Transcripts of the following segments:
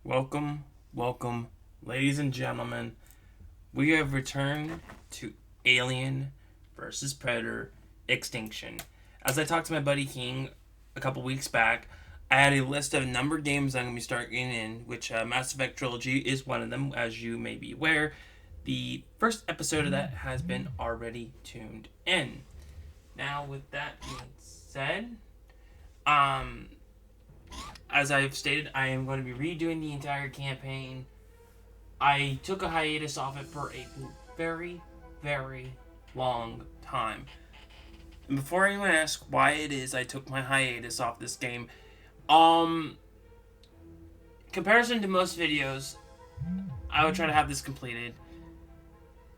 Welcome, welcome, ladies and gentlemen. We have returned to Alien versus Predator Extinction. As I talked to my buddy King a couple weeks back, I had a list of a number of games I'm going to be starting in, which Mass Effect Trilogy is one of them, as you may be aware. The first episode of that has been already tuned in. Now, with that being said, um, as I've stated, I am going to be redoing the entire campaign. I took a hiatus off it for a very, very long time. And before anyone asks why it is I took my hiatus off this game, um, comparison to most videos, I would try to have this completed.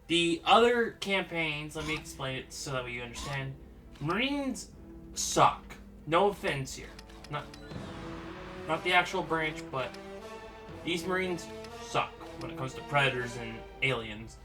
The other campaigns, let me explain it so that way you understand. Marines suck. No offense here. Not the actual branch, but these Marines suck when it comes to predators and aliens.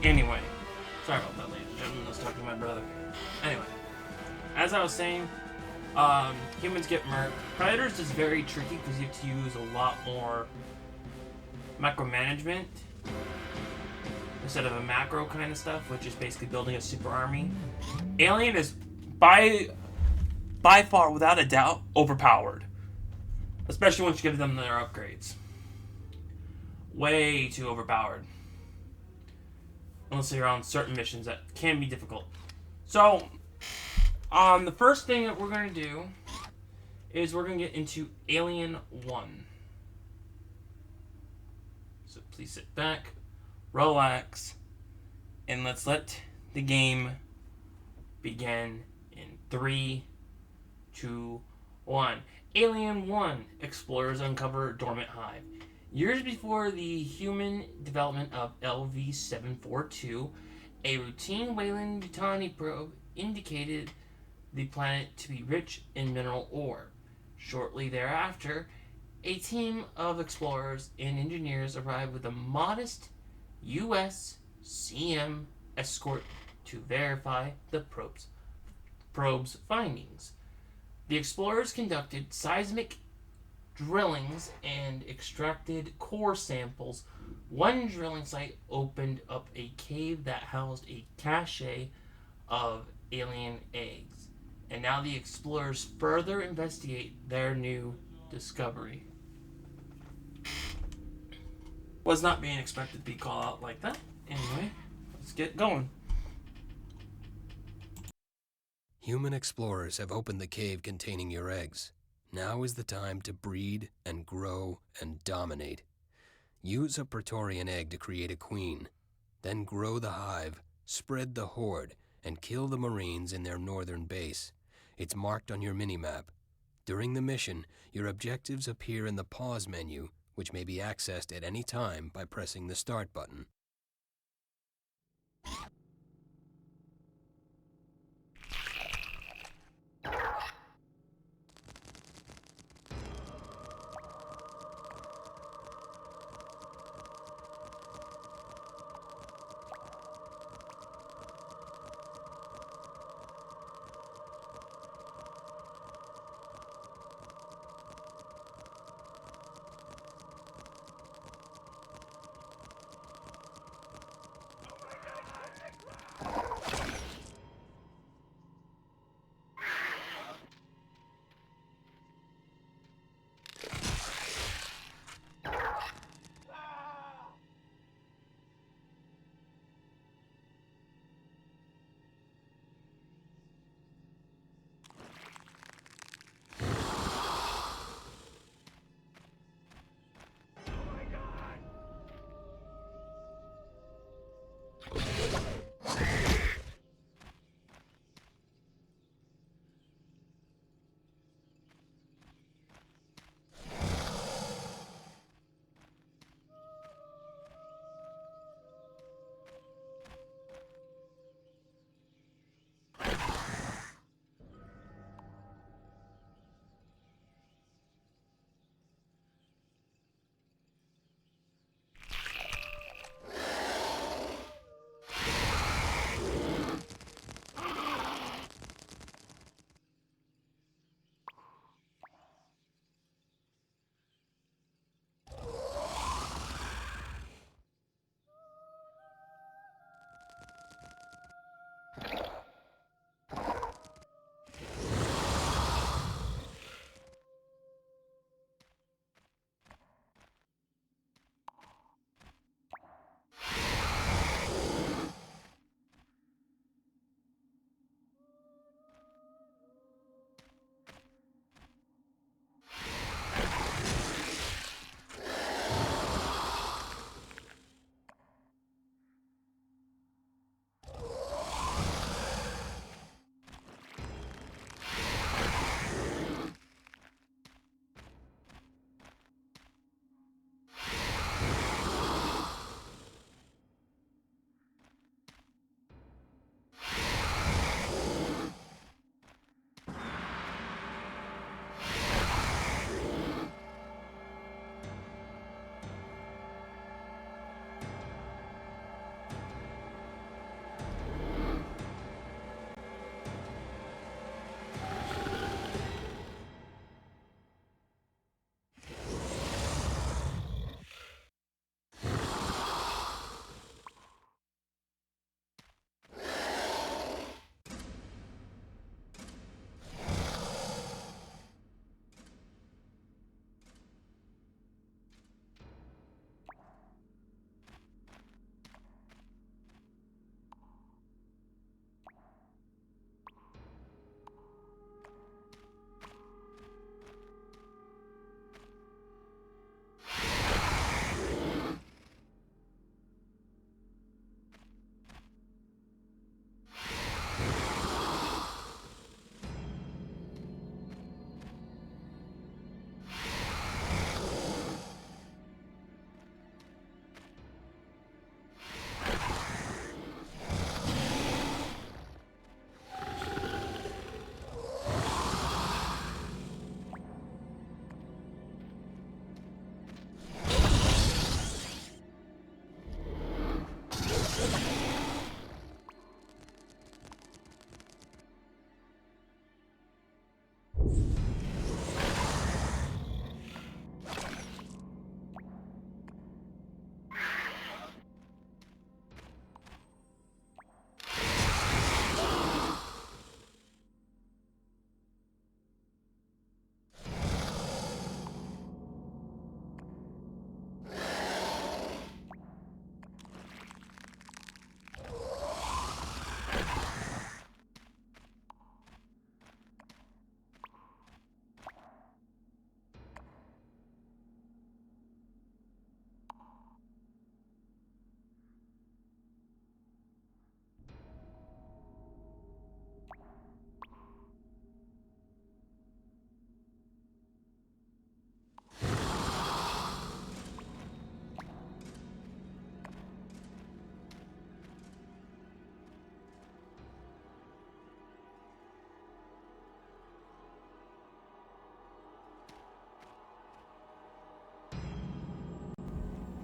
Anyway, sorry about that, ladies and gentlemen. I was talking to my brother. Anyway, as I was saying, humans get murked. Predators is very tricky because you have to use a lot more micromanagement instead of a macro kind of stuff, which is basically building a super army. Alien is by far, without a doubt, overpowered, especially once you give them their upgrades. Way too overpowered. Unless you're on certain missions that can be difficult. So, the first thing that we're going to do is we're going to get into Alien 1. So please sit back, relax, and let's let the game begin in 3, 2, 1. Alien 1. Explorers uncover dormant hive. Years before the human development of LV-742, a routine Weyland-Yutani probe indicated the planet to be rich in mineral ore. Shortly thereafter, a team of explorers and engineers arrived with a modest U.S. CM escort to verify the probe's findings. The explorers conducted seismic drillings and extracted core samples. One drilling site opened up a cave that housed a cache of alien eggs. And now the explorers further investigate their new discovery. Was not being expected to be called out like that. Anyway, let's get going. Human explorers have opened the cave containing your eggs. Now is the time to breed and grow and dominate. Use a Praetorian egg to create a queen. Then grow the hive, spread the horde, and kill the Marines in their northern base. It's marked on your minimap. During the mission, your objectives appear in the pause menu, which may be accessed at any time by pressing the start button.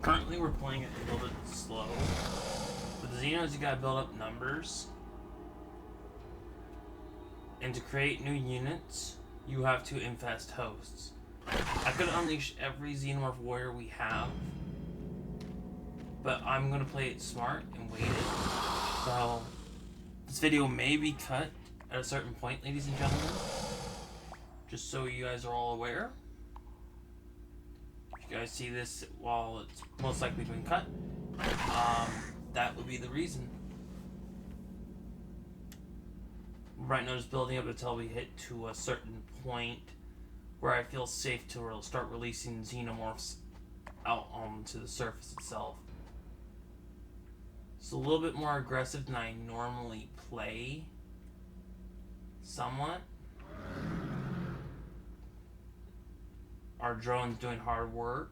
Currently, we're playing it a little bit slow. With the Xenos, you gotta build up numbers. And to create new units, you have to infest hosts. I could unleash every Xenomorph warrior we have, but I'm gonna play it smart and wait it. So, this video may be cut at a certain point, ladies and gentlemen. Just so you guys are all aware. If you guys see this while it's most likely been cut, that would be the reason. Right now, just building up until we hit to a certain point where I feel safe to start releasing Xenomorphs out onto the surface itself. It's a little bit more aggressive than I normally play. Somewhat. Our drone's doing hard work.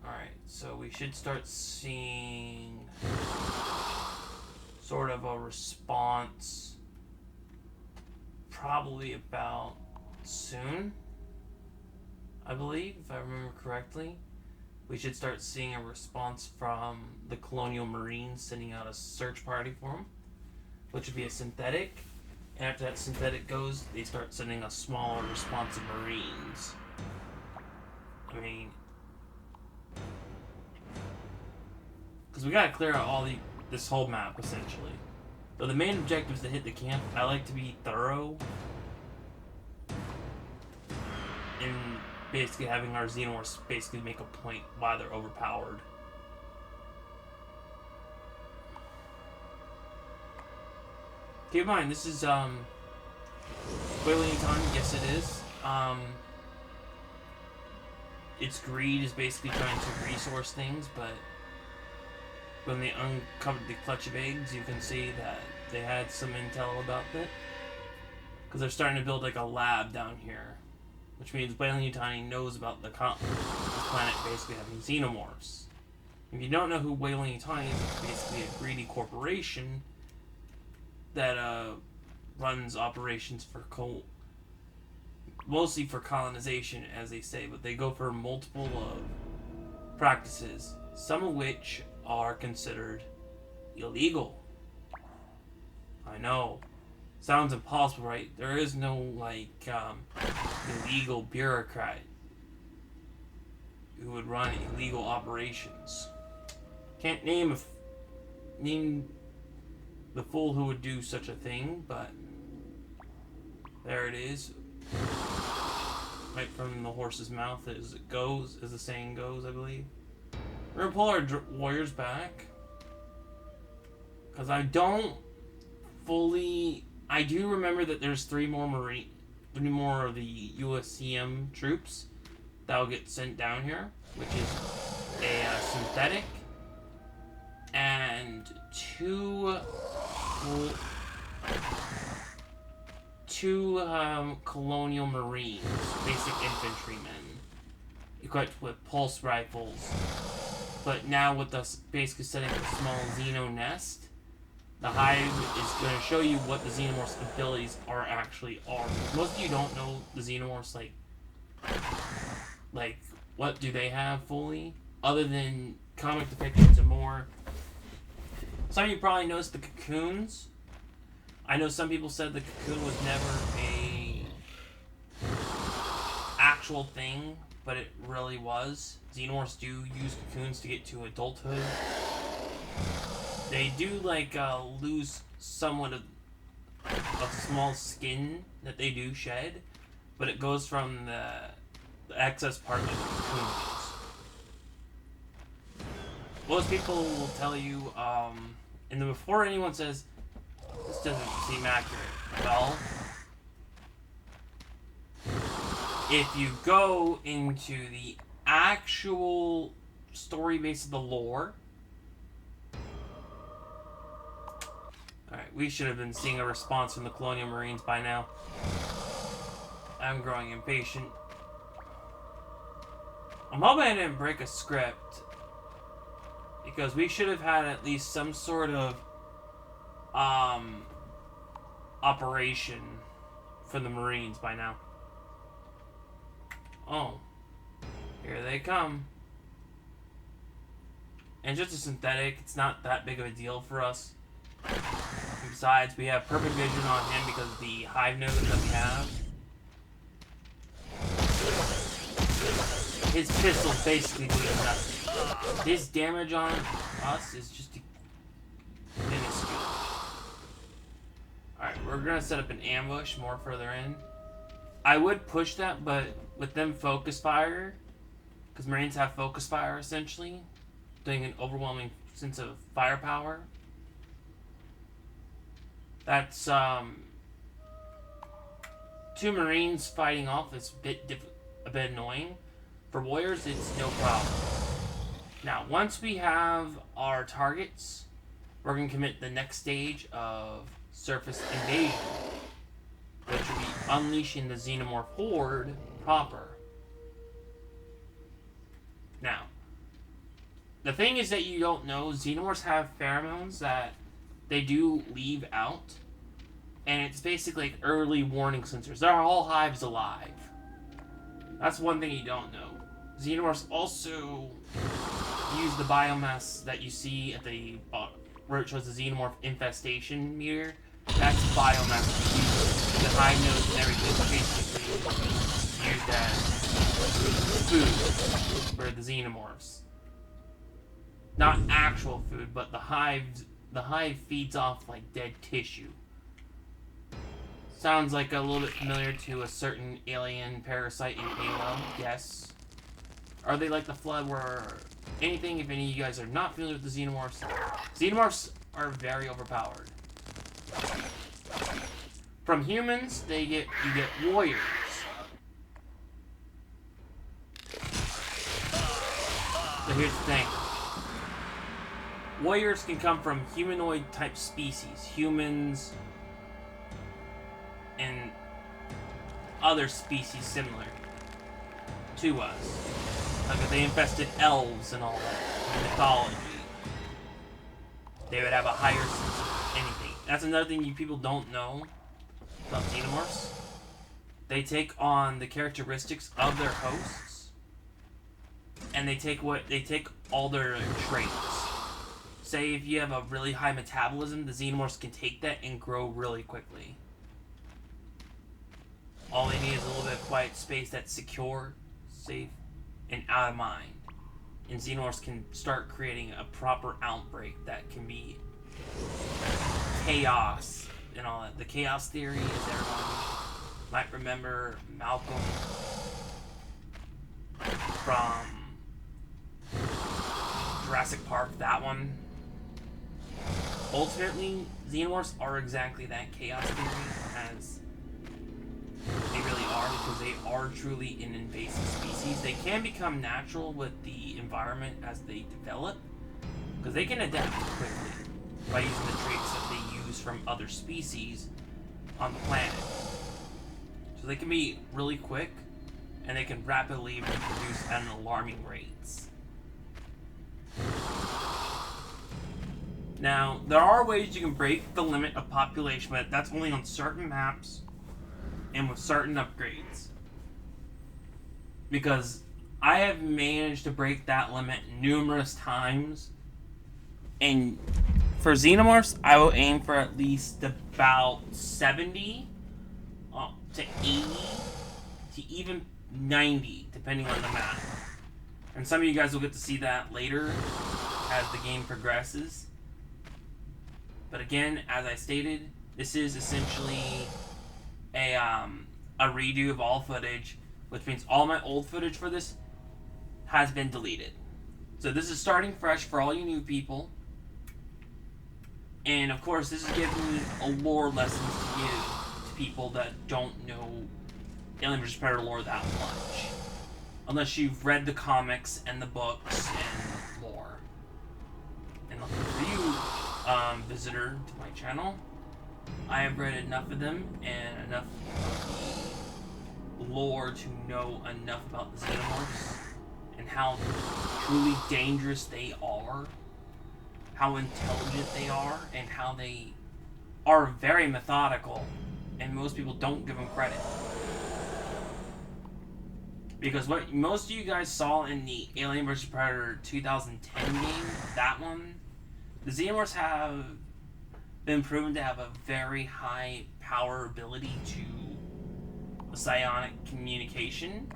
Alright, so we should start seeing sort of a response probably about soon, I believe, if I remember correctly. We should start seeing a response from the Colonial Marines sending out a search party for them, which would be a synthetic. And after that synthetic goes, they start sending a smaller response of Marines. I mean, because we gotta clear out this whole map, essentially. Though the main objective is to hit the camp, I like to be thorough in basically having our Xenomorphs basically make a point why they're overpowered. Keep in mind, this is, Whaling time, yes it is. Its greed is basically trying to resource things, but when they uncovered the clutch of eggs, you can see that they had some intel about that. Because they're starting to build like a lab down here. Which means Whaling Utani knows about this planet basically having Xenomorphs. If you don't know who Whaling Utani is, it's basically a greedy corporation that runs operations for mostly for colonization, as they say, but they go for multiple practices, some of which are considered illegal. I know. Sounds impossible, right? There is no, like, illegal bureaucrat who would run illegal operations. Can't name the fool who would do such a thing, but there it is. Right from the horse's mouth as it goes, as the saying goes, I believe. We're gonna pull our warriors back. Because I don't fully... I do remember that there's three more of the USCM troops that will get sent down here, which is a synthetic and two colonial marines, basic infantrymen, equipped with pulse rifles. But now with us basically setting up a small Xeno nest, the Hive is going to show you what the Xenomorph's abilities actually are. Most of you don't know the Xenomorphs, like what do they have fully, other than comic depictions and more. Some of you probably noticed the cocoons. I know some people said the cocoon was never a actual thing, but it really was. Xenomorphs do use cocoons to get to adulthood. They do lose somewhat of small skin that they do shed, but it goes from the excess part of the cocoons. Most people will tell you, and before anyone says, this doesn't seem accurate, well, if you go into the actual story base of the lore, alright, we should have been seeing a response from the Colonial Marines by now. I'm growing impatient. I'm hoping I didn't break a script, because we should have had at least some sort of operation for the Marines by now. Oh, here they come. And just a synthetic, it's not that big of a deal for us. And besides, we have perfect vision on him because of the hive nodes that we have. His pistol's basically doing nothing. His damage on us is just minuscule. Alright, we're gonna set up an ambush more further in. I would push that, but with them focus fire, because Marines have focus fire essentially, doing an overwhelming sense of firepower. That's 2 Marines fighting off is a bit annoying. For warriors, it's no problem. Now, once we have our targets, we're going to commit the next stage of surface invasion, which will be unleashing the Xenomorph Horde proper. Now, the thing is that you don't know, Xenomorphs have pheromones that they do leave out, and it's basically like early warning sensors. They're all hives alive. That's one thing you don't know. Xenomorphs also use the biomass that you see at the where it shows the Xenomorph infestation meter. That's biomass. The hive nodes and everything is basically used as food for the Xenomorphs. Not actual food, but the hive feeds off like dead tissue. Sounds like a little bit familiar to a certain alien parasite in Halo. Yes. Are they like the Flood where anything, if any of you guys are not familiar with the Xenomorphs, Xenomorphs are very overpowered. From humans, you get warriors. So here's the thing. Warriors can come from humanoid type species, humans, and other species similar to us. Like if they infested elves and all that in mythology, they would have a higher sense of anything. That's another thing you people don't know about Xenomorphs. They take on the characteristics of their hosts, and they take all their traits. Say if you have a really high metabolism, the Xenomorphs can take that and grow really quickly. All they need is a little bit of quiet space that's secure, safe, and out of mind. And Xenomorphs can start creating a proper outbreak that can be chaos and all that. The chaos theory, as everyone might remember, Malcolm from Jurassic Park, that one. Ultimately, Xenomorphs are exactly that chaos theory, as they really are, because they are truly an invasive species. They can become natural with the environment as they develop, because they can adapt quickly by using the traits that they use from other species on the planet. So they can be really quick, and they can rapidly reproduce at an alarming rates. Now, there are ways you can break the limit of population, but that's only on certain maps and with certain upgrades. Because I have managed to break that limit numerous times, and for Xenomorphs, I will aim for at least about 70 to 80 to even 90, depending on the map. And some of you guys will get to see that later as the game progresses. But again, as I stated, this is essentially a redo of all footage, which means all my old footage for this has been deleted. So this is starting fresh for all you new people. And of course, this is giving me a lore lessons to give to people that don't know Alien vs. Predator lore that much. Unless you've read the comics and the books and lore. And lucky for you, visitor to my channel, I have read enough of them and enough of the lore to know enough about the Xenomorphs and how truly dangerous they are, how intelligent they are, and how they are very methodical, and most people don't give them credit. Because what most of you guys saw in the Alien vs. Predator 2010 game, that one, the Xenomorphs have been proven to have a very high power ability to psionic communication.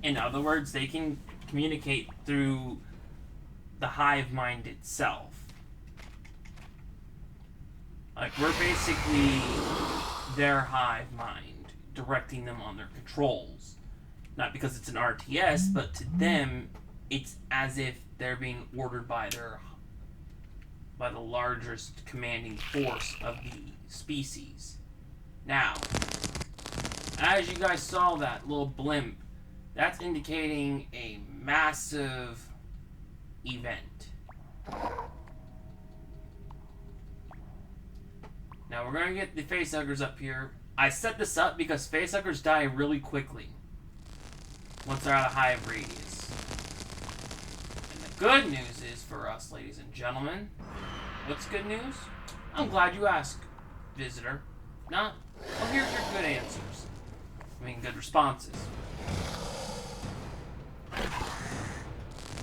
In other words, they can communicate through the hive mind itself. Like, we're basically their hive mind, directing them on their controls. Not because it's an RTS, but to them, it's as if they're being ordered by the largest commanding force of the species. Now, as you guys saw that little blimp, that's indicating a massive event. Now we're going to get the facehuggers up here. I set this up because facehuggers die really quickly once they're out of hive radius. And the good news is for us, ladies and gentlemen, what's good news? I'm glad you asked, visitor. Well, here's your good answers. I mean, good responses.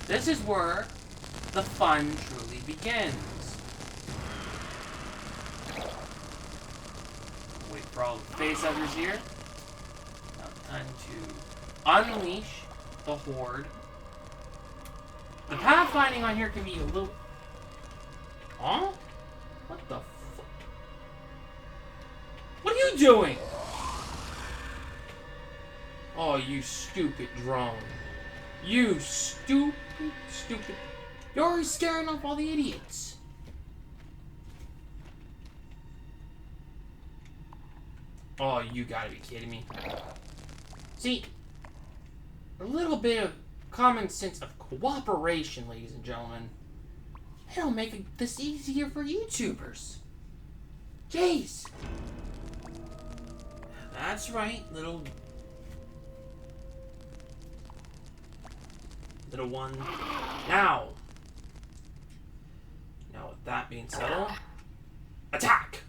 This is where the fun truly begins. Wait for all the facehuggers here. Now time to unleash the horde. The pathfinding on here can be a little... Huh? What the fuck? What are you doing? Oh, you stupid drone. You stupid. You're already scaring off all the idiots. Oh, you gotta be kidding me. See, a little bit of common sense of cooperation, ladies and gentlemen. It'll make this easier for YouTubers. Jeez. That's right, little one. Now, with that being settled, attack!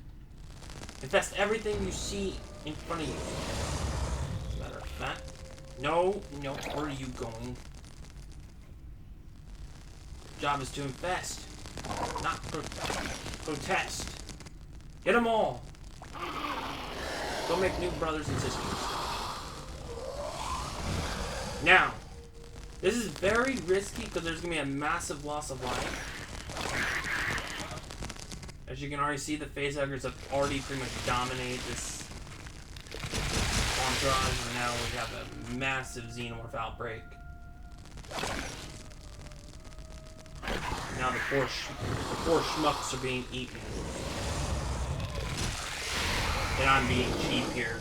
Infest everything you see in front of you. As a matter of fact, no, where are you going? Your job is to infest, not protest. Get them all. Go make new brothers and sisters. Now, this is very risky because there's going to be a massive loss of life. As you can already see, the facehuggers have already pretty much dominated this entourage, and now we have a massive xenomorph outbreak. Now the poor schmucks are being eaten. And I'm being cheap here.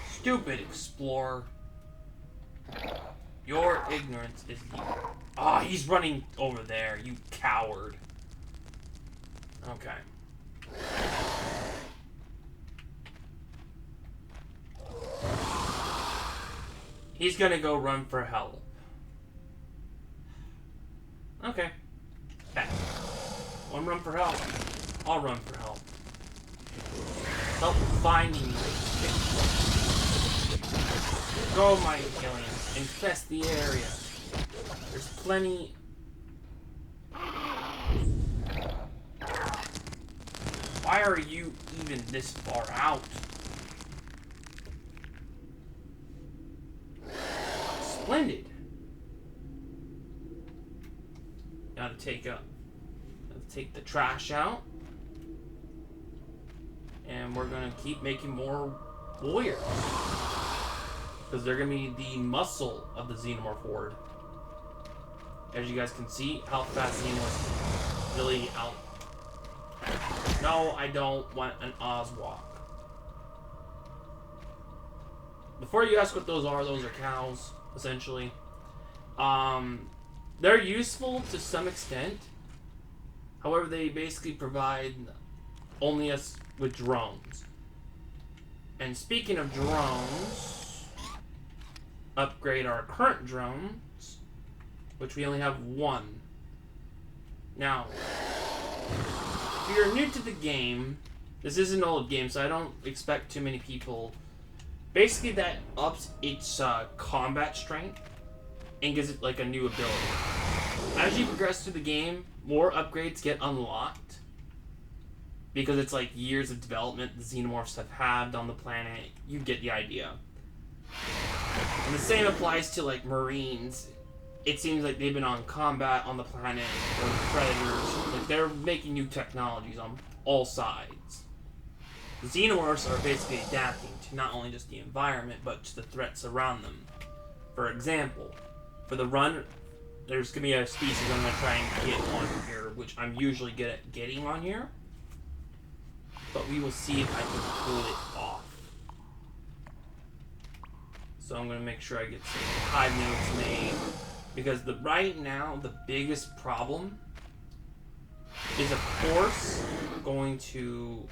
Stupid explorer. Your ignorance is the... Oh, he's running over there, you coward. Okay. He's gonna go run for help. Okay. Back. One run for help. I'll run for help. Help finding you. Go, my aliens. Infest the area. There's plenty... Why are you even this far out? Splendid. Gotta take the trash out. And we're gonna keep making more warriors. Because they're gonna be the muscle of the xenomorph horde. As you guys can see, how fast xenomorphs really out. No, I don't want an Oswalk. Before you ask what those are cows, essentially. They're useful to some extent. However, they basically provide only us with drones. And speaking of drones, upgrade our current drones, which we only have one. Now, if you're new to the game, This is an old game, so I don't expect too many people. Basically, that ups its combat strength and gives it like a new ability. As you progress through the game, more upgrades get unlocked because it's like years of development the xenomorphs have had on the planet. You get the idea. And the same applies to like Marines. It seems like they've been on combat on the planet or the Predators. Like they're making new technologies on all sides. The xenomorphs are basically adapting to not only just the environment, but to the threats around them. For example, for the run, there's going to be a species I'm going to try and get on here, which I'm usually good at getting on here. But we will see if I can pull it off. So I'm going to make sure I get some hive nodes made. Because right now, the biggest problem is, of course, going to...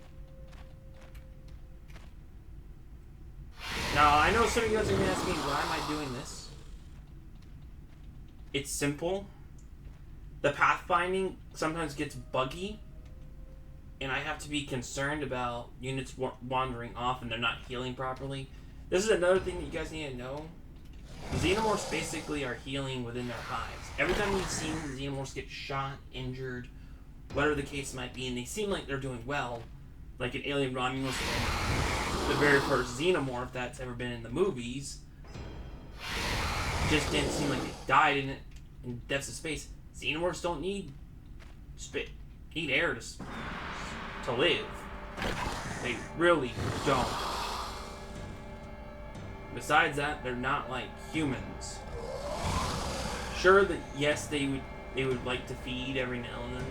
Now, I know some of you guys are going to ask me, why am I doing this? It's simple. The pathfinding sometimes gets buggy, and I have to be concerned about units wandering off and they're not healing properly. This is another thing that you guys need to know. The xenomorphs basically are healing within their hives. Every time we've seen the xenomorphs get shot, injured, whatever the case might be, and they seem like they're doing well, like in Alien Romulus, the very first xenomorph that's ever been in the movies, just didn't seem like they died in depths of space. Xenomorphs don't need need air to live. They really don't. Besides that, they're not like humans. Sure that yes, they would like to feed every now and then.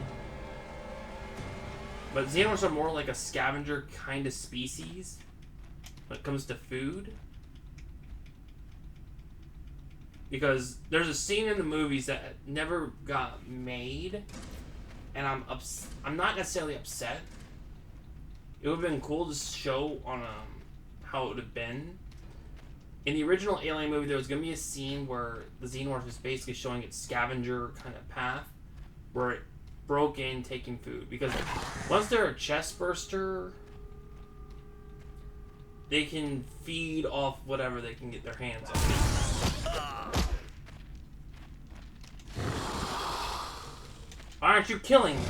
But xenomorphs are more like a scavenger kind of species when it comes to food. Because there's a scene in the movies that never got made, and I'm not necessarily upset. It would have been cool to show on how it would have been. In the original Alien movie, there was going to be a scene where the xenomorph is basically showing its scavenger kind of path, where it broke in taking food. Because once they're a chest burster, they can feed off whatever they can get their hands on. Why aren't you killing me?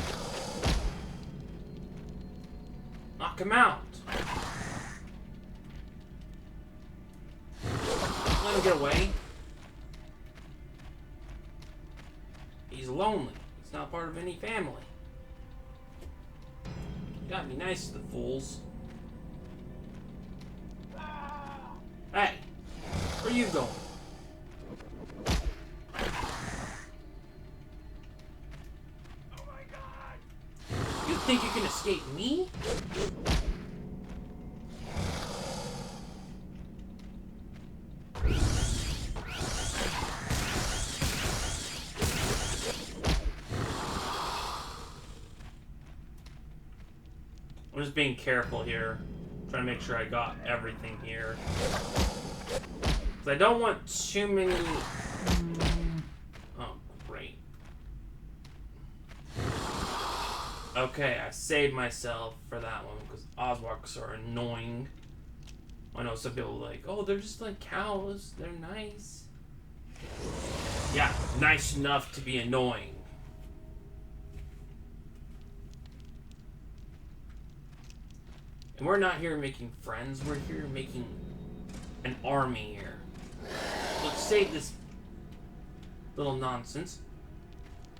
Knock him out. Let him get away. He's lonely. He's not part of any family. You gotta be nice to the fools. Hey, where are you going? Oh my God! You think you can escape me? I'm just being careful here. Trying to make sure I got everything here. Because I don't want too many... Oh, great. Okay, I saved myself for that one because Oswalks are annoying. I know some people are like, oh, they're just like cows. They're nice. Yeah, nice enough to be annoying. And we're not here making friends, we're here making an army here. Let's save this little nonsense,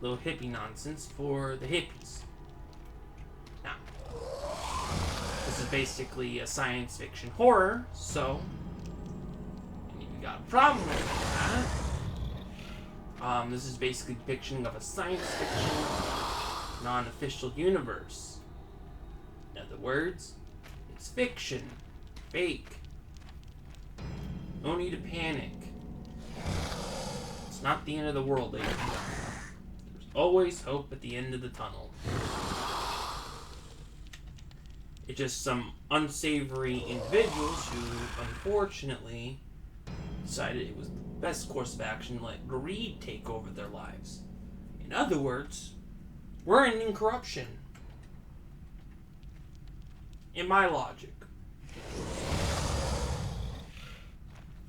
little hippie nonsense for the hippies. Now, this is basically a science fiction horror, so if you got a problem with that, this is basically a depiction of a science fiction, non-official universe. In other words, it's fiction. Fake. No need to panic. It's not the end of the world, ladies and gentlemen. There's always hope at the end of the tunnel. It's just some unsavory individuals who, unfortunately, decided it was the best course of action to let greed take over their lives. In other words, we're in corruption. in my logic.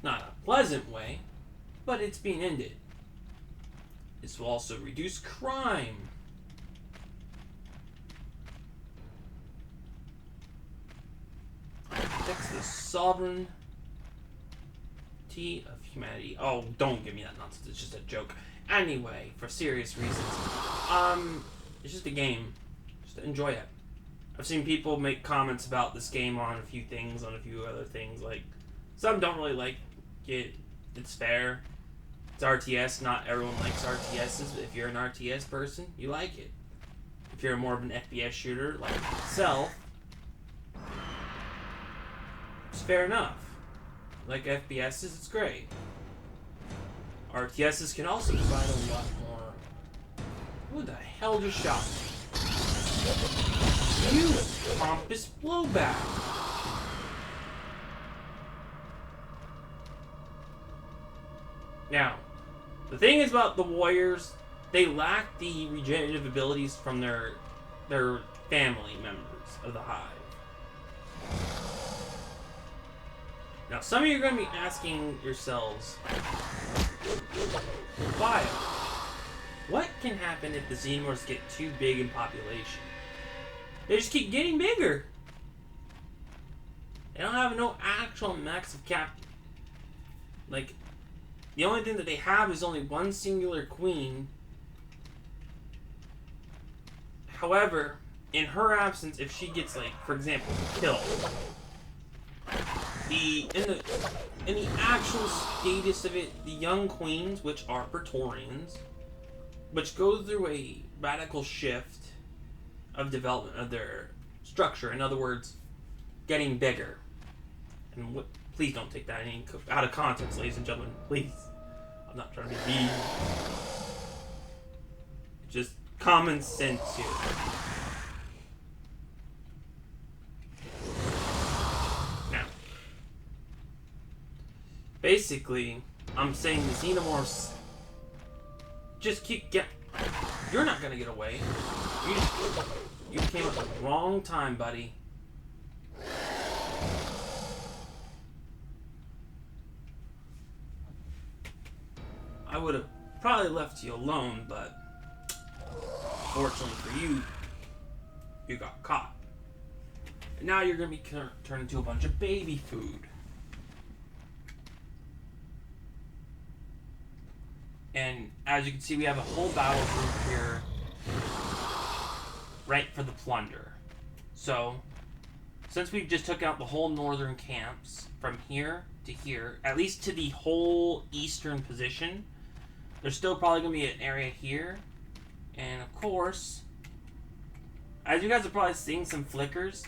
Not a pleasant way, but it's being ended. This will also reduce crime. Protects the sovereignty of humanity. Oh, don't give me that nonsense. It's just a joke. Anyway, for serious reasons. It's just a game. Just enjoy it. I've seen people make comments about this game on a few things, on a few other things. Like, some don't really like it. It's fair. It's RTS. Not everyone likes RTSs. If you're an RTS person, you like it. If you're more of an FPS shooter, like myself, it's fair enough. Like FPSs, it's great. RTSs can also provide a lot more. Who the hell just shot me? You pompous blowback. Now, the thing is about the warriors, they lack the regenerative abilities from their family members of the hive. Now, some of you are going to be asking yourselves, why? What can happen if the xenomorphs get too big in population? They just keep getting bigger. They don't have no actual max of cap. Like, the only thing that they have is only one singular queen. However, in her absence, if she gets, like, for example, killed, in the actual status of it, the young queens, which are Praetorians, which go through a radical shift of development of their structure. In other words, getting bigger. And please don't take that out of context, ladies and gentlemen. Please. I'm not trying to be mean. Just common sense here. Now, basically, I'm saying the xenomorphs just keep You're not gonna get away. You came at the wrong time, buddy. I would have probably left you alone, but fortunately for you, you got caught. And now you're gonna be turned into a bunch of baby food. And as you can see, we have a whole battle group here, right for the plunder. So, since we just took out the whole northern camps, from here to here, at least to the whole eastern position, there's still probably going to be an area here. And of course, as you guys are probably seeing some flickers,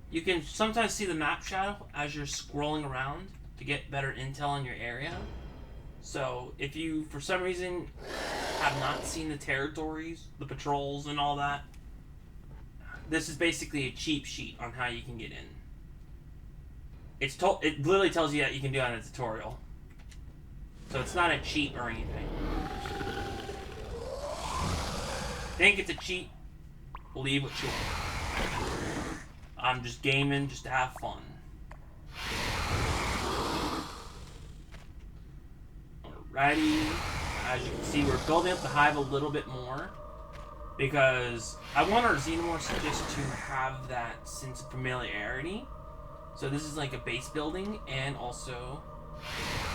you can sometimes see the map shadow as you're scrolling around to get better intel on your area. So, if you, for some reason, have not seen the territories, the patrols, and all that, this is basically a cheat sheet on how you can get in. It literally tells you that you can do it on a tutorial. So it's not a cheat or anything. Think it's a cheat? Believe what you want. I'm just gaming just to have fun. Alrighty, as you can see, we're building up the hive a little bit more because I want our xenomorphs just to have that sense of familiarity. So this is like a base building, and also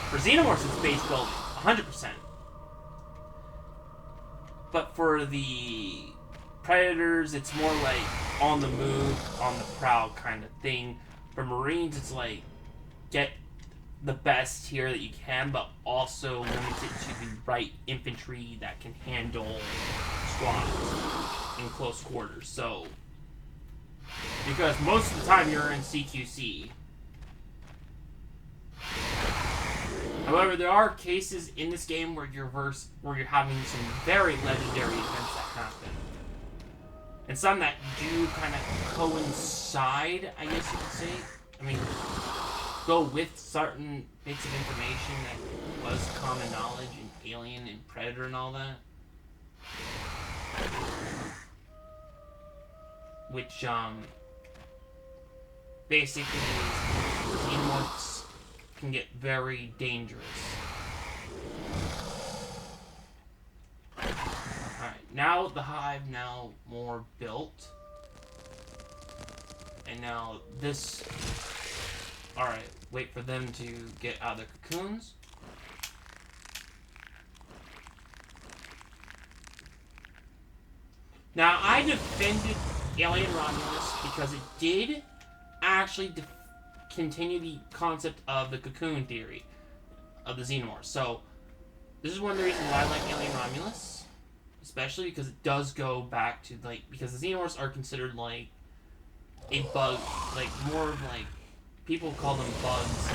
for xenomorphs it's base building, 100%. But for the predators, it's more like on the move, on the prowl kind of thing. For marines, it's like get the best here that you can, but also limit it to the right infantry that can handle squads in close quarters. So, because most of the time you're in CQC. However, there are cases in this game where you're having some very legendary events that happen, and some that do kind of coincide, I guess you could say. I mean, go with certain bits of information that was common knowledge in Alien and Predator and all that. Which, basically xenomorphs can get very dangerous. Alright, now the hive now more built. And now this... Alright, wait for them to get out of their cocoons. Now, I defended Alien Romulus because it did actually continue the concept of the cocoon theory of the Xenomorphs. So, this is one of the reasons why I like Alien Romulus. Especially because it does go back to, like, because the Xenomorphs are considered, like, a bug, like, more of, like, people call them bugs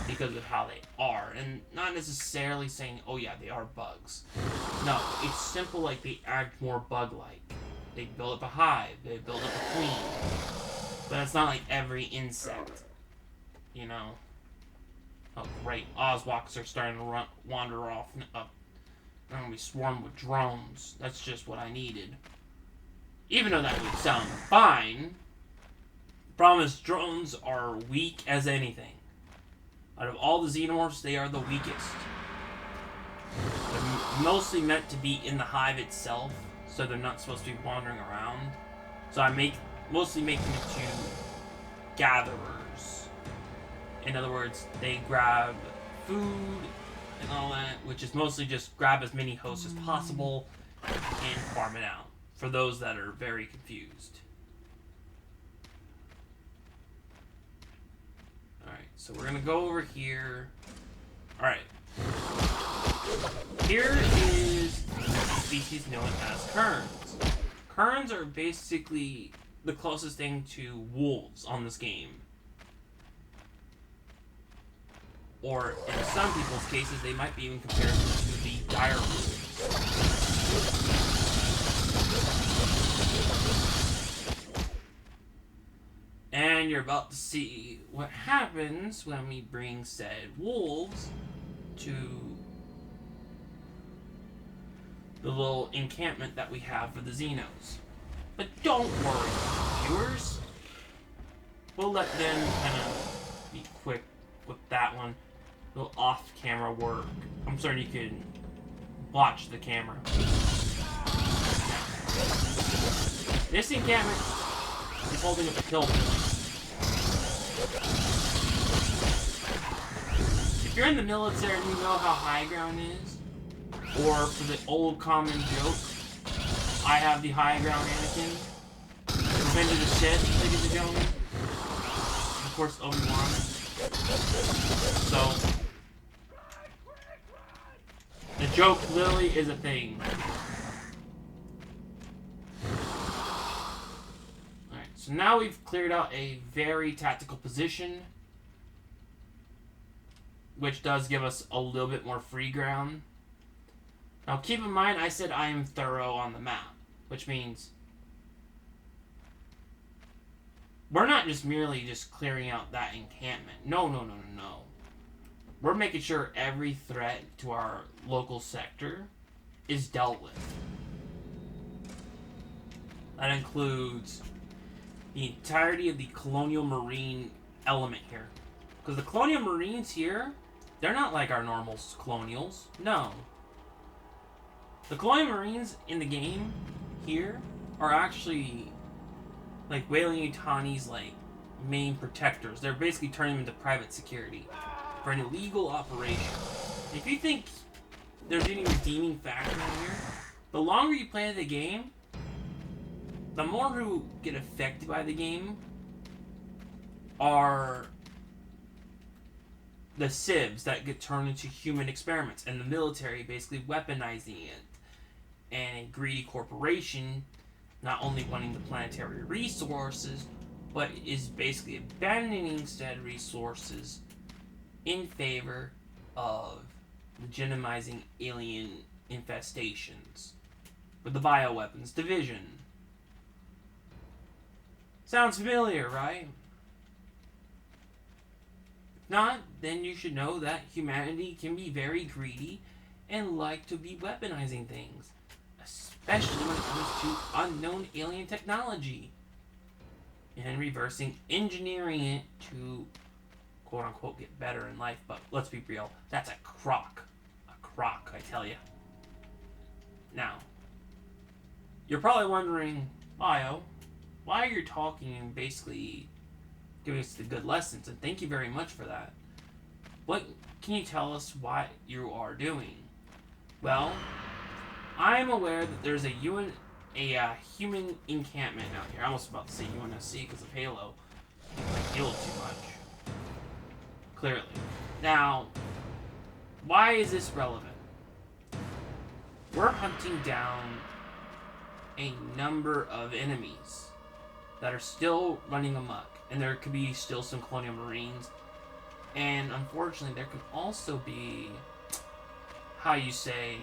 because of how they are, and not necessarily saying, oh yeah, they are bugs. No, it's simple, like, they act more bug-like. They build up a hive, they build up a queen. But it's not like every insect, you know? Oh, great, Oswalkers are starting to wander off up. I'm gonna be swarmed with drones. That's just what I needed. Even though that would sound fine, the problem is drones are weak as anything. Out of all the Xenomorphs, they are the weakest. They're mostly meant to be in the hive itself, so they're not supposed to be wandering around. So I mostly make them into gatherers. In other words, they grab food and all that, which is mostly just grab as many hosts as possible and farm it out, for those that are very confused. Alright, so we're gonna go over here. Alright. Here is a species known as kerns. Kerns are basically the closest thing to wolves on this game. Or, in some people's cases, they might be even compared to the dire wolves. And you're about to see what happens when we bring said wolves to the little encampment that we have for the Xenos. But don't worry, viewers. We'll let them kind of be quick with that one. Little off-camera work. I'm certain you can watch the camera. This encampment is holding up a kill point. If you're in the military and you know how high ground is, or for the old common joke, I have the high ground Anakin, Revenge of the Sith, ladies and gentlemen. Of course, Obi-Wan. So, the joke literally is a thing. Alright, so now we've cleared out a very tactical position, which does give us a little bit more free ground. Now keep in mind, I said I am thorough on the map, which means we're not just merely just clearing out that encampment. No. We're making sure every threat to our local sector is dealt with. That includes the entirety of the Colonial Marine element here. Because the Colonial Marines here, they're not like our normal Colonials. No. The Colonial Marines in the game here are actually like Weyland-Yutani's like main protectors. They're basically turning them into private security for an illegal operation. If you think there's any redeeming factor in here, the longer you play the game, the more who get affected by the game are the civs that get turned into human experiments, and the military basically weaponizing it, and a greedy corporation not only wanting the planetary resources, but is basically abandoning said resources in favor of legitimizing alien infestations with the bioweapons division. Sounds familiar, right? If not, then you should know that humanity can be very greedy and like to be weaponizing things, especially when it comes to unknown alien technology. and reversing engineering it to quote unquote get better in life. But let's be real, that's a crock. A crock, I tell you. Now, you're probably wondering, Bio, why you're talking and basically giving us the good lessons, and thank you very much for that. What can you tell us what you are doing? Well, I am aware that there's a human encampment out here. I almost about to say UNSC because of Halo. I healed too much. Clearly. Now, why is this relevant? We're hunting down a number of enemies that are still running amok. And there could be still some colonial marines. And unfortunately, there could also be, how you say,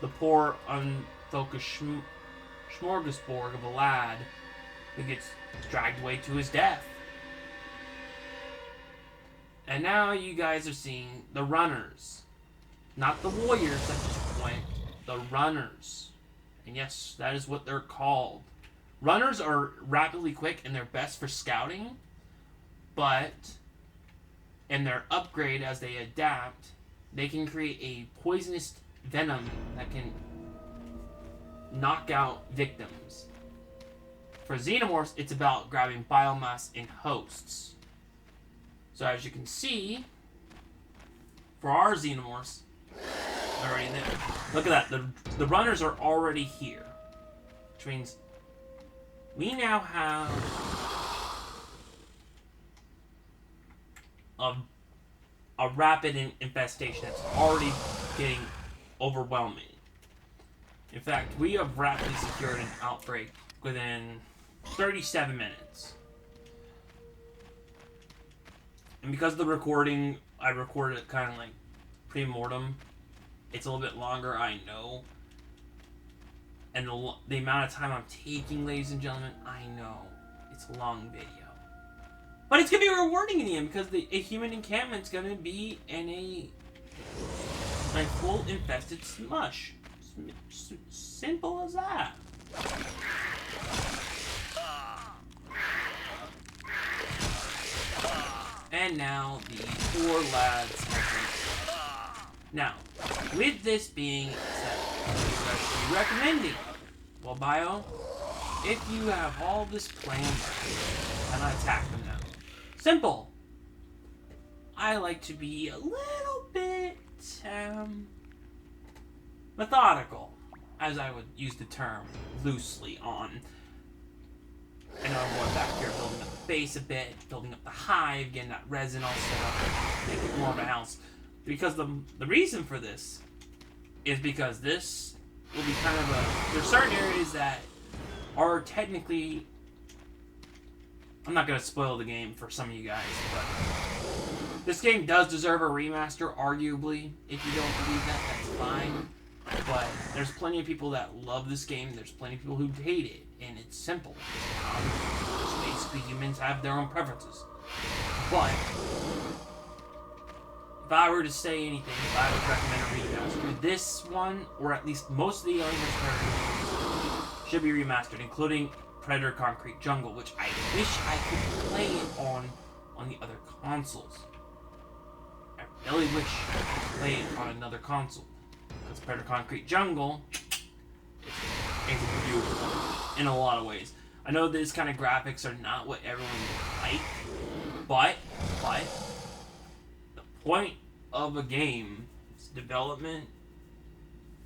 the poor, unfocused smorgasbord of a lad who gets dragged away to his death. And now you guys are seeing the runners. Not the warriors at this point, the runners. And yes, that is what they're called. Runners are rapidly quick and they're best for scouting, but in their upgrade as they adapt, they can create a poisonous venom that can knock out victims. For xenomorphs, it's about grabbing biomass in hosts. So as you can see, for our xenomorphs, they're already there. Look at that. The runners are already here. Which means we now have a rapid infestation that's already getting overwhelming. In fact, we have rapidly secured an outbreak within 37 minutes. And because of the recording, I recorded it kind of like pre-mortem. It's a little bit longer, I know. And the amount of time I'm taking, ladies and gentlemen, I know. It's a long video. But it's going to be rewarding in the end because a human encampment's going to be in a full infested smush. Simple as that. And now the poor lads have been... Now, with this being said, what are you recommending? Well, Bio, if you have all this planned, then I attack them now. Simple. I like to be a little bit methodical, as I would use the term loosely on. I know I'm going back here, building up the base a bit, building up the hive, getting that resin all set up, making it more of a house. Because the reason for this is because this will be kind of a... There's certain areas that are technically... I'm not going to spoil the game for some of you guys, but... This game does deserve a remaster, arguably. If you don't believe that, that's fine. But there's plenty of people that love this game. There's plenty of people who hate it. And it's simple. Basically, humans have their own preferences. But... if I were to say anything, if I would recommend a remaster, this one, or at least most of the Alien vs. Predator should be remastered, including Predator Concrete Jungle, which I wish I could play it on the other consoles. I really wish I could play it on another console. Because Predator Concrete Jungle is beautiful in a lot of ways. I know these kind of graphics are not what everyone would like, but the point of a game's development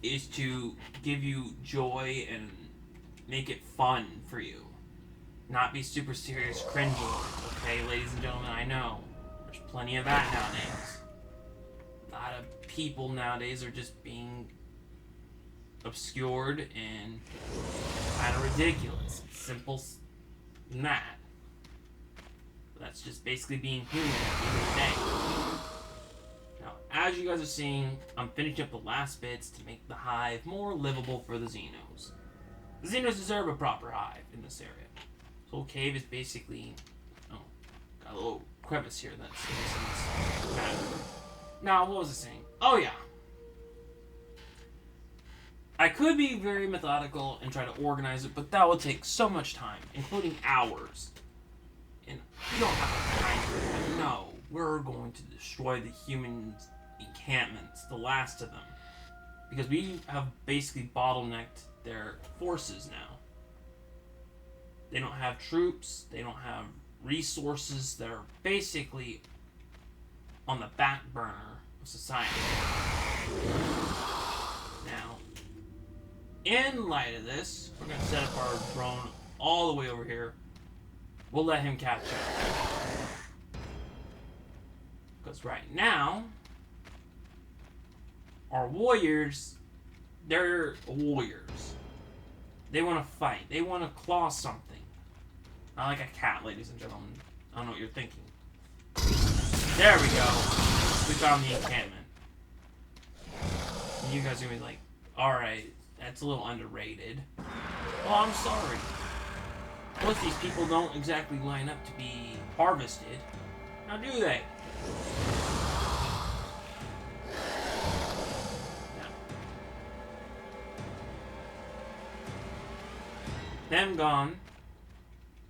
is to give you joy and make it fun for you. Not be super serious cringeworthy, okay, ladies and gentlemen, I know. There's plenty of that nowadays. A lot of people nowadays are just being obscured and kind of ridiculous. It's simple as that. That's just basically being human at the end of the day. Now, as you guys are seeing, I'm finishing up the last bits to make the hive more livable for the Xenos. The Xenos deserve a proper hive in this area. This whole cave is basically... oh, got a little crevice here that's... Now, what was I saying? Oh, yeah. I could be very methodical and try to organize it, but that would take so much time, including hours. And we don't have time for that. No, we're going to destroy the human encampments, the last of them. Because we have basically bottlenecked their forces now. They don't have troops, they don't have resources, they're basically on the back burner of society. Now, in light of this, we're going to set up our drone all the way over here. We'll let him catch up. Because right now, our warriors, they're warriors. They want to fight. They want to claw something. Not like a cat, ladies and gentlemen. I don't know what you're thinking. There we go. We found the encampment. And you guys are going to be like, alright, that's a little underrated. Well, I'm sorry. Plus, these people don't exactly line up to be harvested. Now, do they? No. Them gone.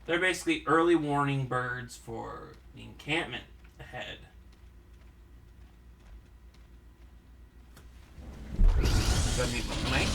They're basically early warning birds for the encampment ahead. Go meet my mate.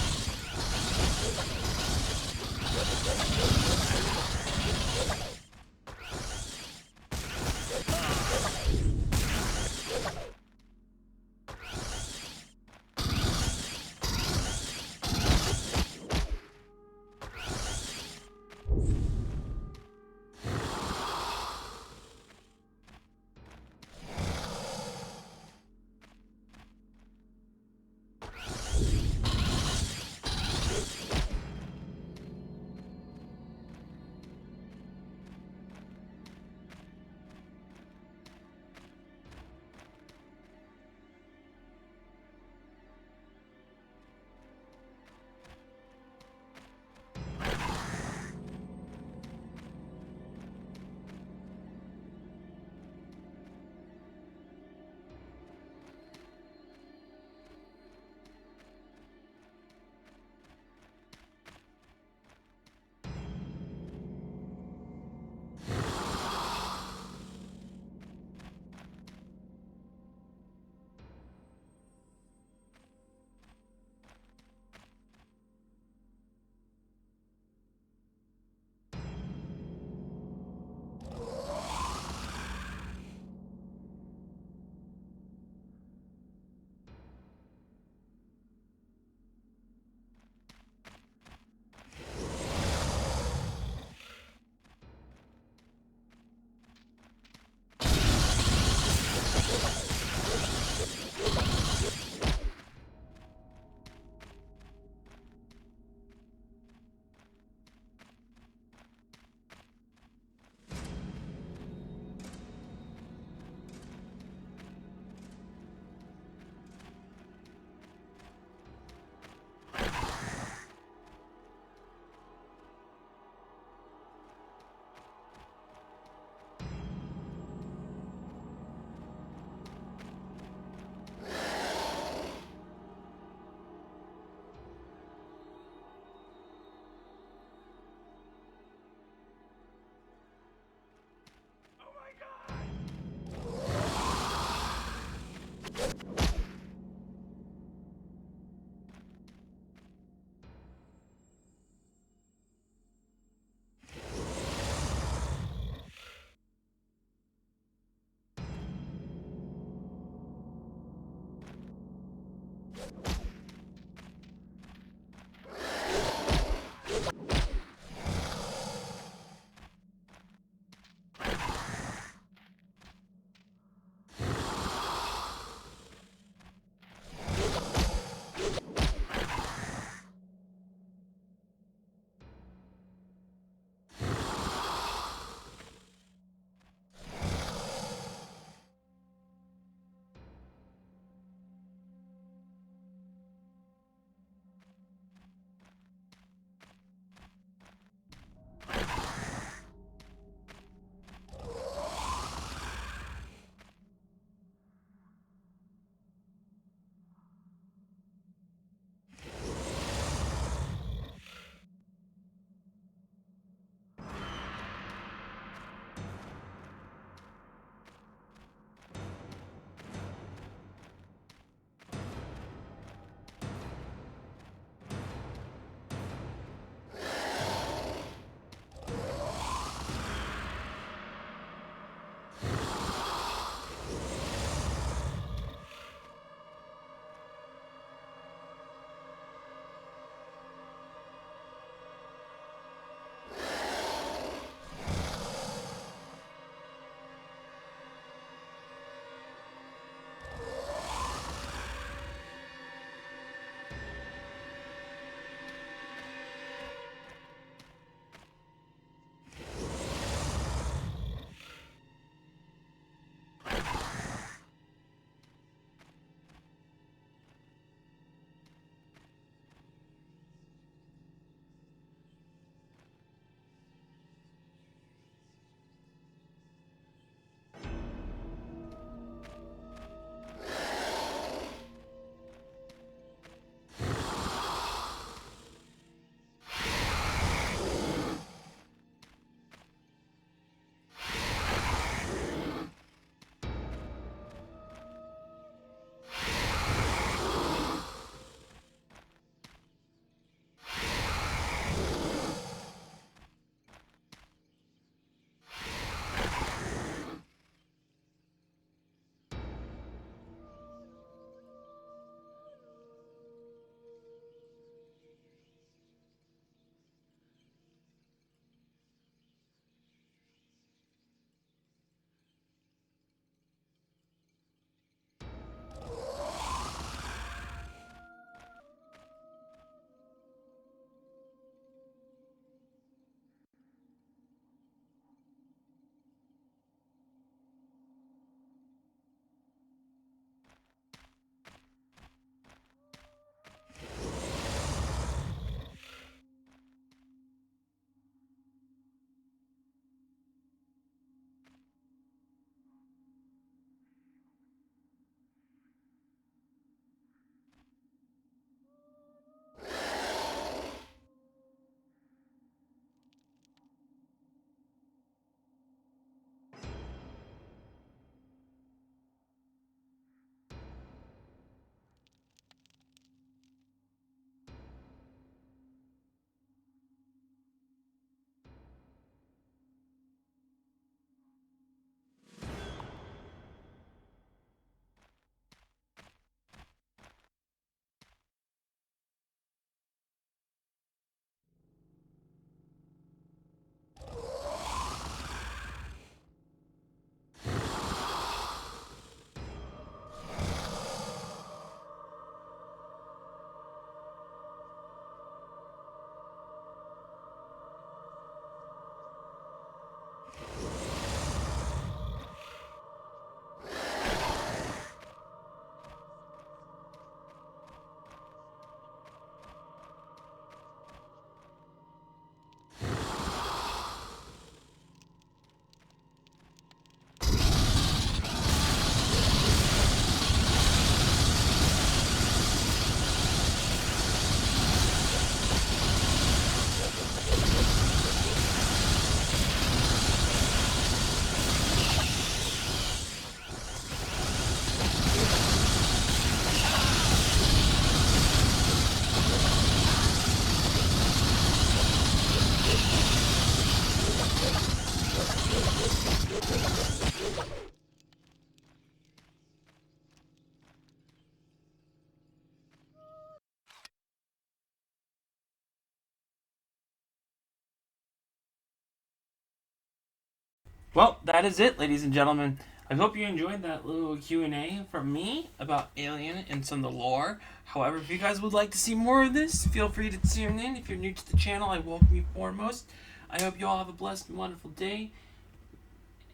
Well, that is it, ladies and gentlemen. I hope you enjoyed that little Q&A from me about Alien and some of the lore. However, if you guys would like to see more of this, feel free to tune in. If you're new to the channel, I welcome you foremost. I hope you all have a blessed and wonderful day,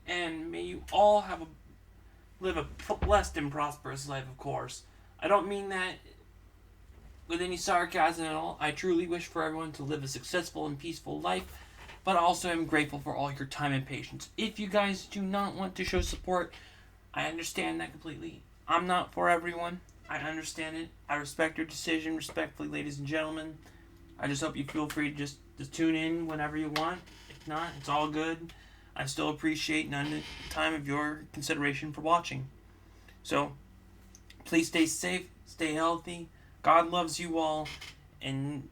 and may you all live a blessed and prosperous life, of course. I don't mean that with any sarcasm at all. I truly wish for everyone to live a successful and peaceful life, but also am grateful for all your time and patience. If you guys do not want to show support, I understand that completely. I'm not for everyone. I understand it. I respect your decision, respectfully, ladies and gentlemen. I just hope you feel free to tune in whenever you want. If not, it's all good. I still appreciate none of the time of your consideration for watching. So, please stay safe, stay healthy. God loves you all, and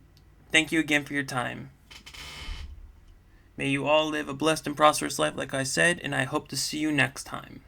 thank you again for your time. May you all live a blessed and prosperous life, like I said, and I hope to see you next time.